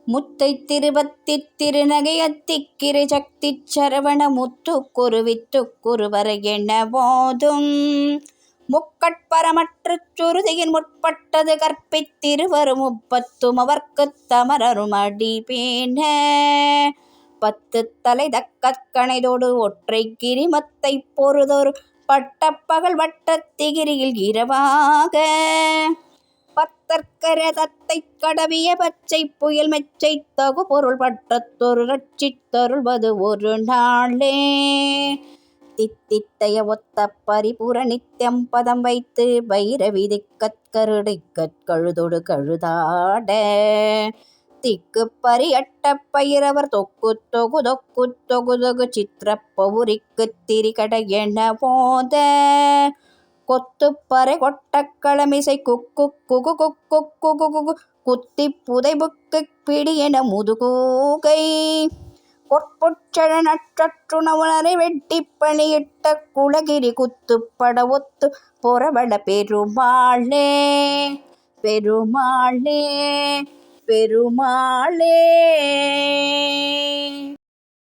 முத்தை திருவத்தித் திருநகையத்திக்கிரை சக்திச் சரவண முத்துக்குருவித்துக் குருவரை என போதும் முக்கட்பரமற்றுச் சுருதியின் முற்பட்டது கற்பித்திருவரும் முப்பத்தும் அவர்க்குத் தமரரும் அடிபேன பத்து தலை தக்கற்கணைதோடு ஒற்றை கிரிமத்தை பொறுதொரு பட்டப்பகல் வட்டத்திகிரியில் இரவாக பத்தற்கர தத்தை கடவிய பச்சை புயல் மெச்சை தகு பொருள் பட்டத்தொரு ரட்சித்தருள்வது ஒரு நாளே தித்தித்தைய ஒத்த பரிபுர நித்தியம் பதம் வைத்து வைரவிதி கற்கருடை கற்கழுதொடு கழுதாட திக்கு பரியட்ட பயிரவர் தொக்கு தொகு தொக்கு தொகு தொகு சித்திர பௌரிக்கு திரிகட என போத கொத்துப்பறை கொட்டக்களமிசை குக்கு குகு குக்கு குகு குகு குத்தி புதைபுக்கு பிடி என முதுகூகை கொற்புச்சழ நற்றற்றுணவுணரை வெட்டி பணியிட்ட குலகிரி குத்துப்பட ஒத்து பொறவட பெருமாளே பெருமாளே பெருமாளே.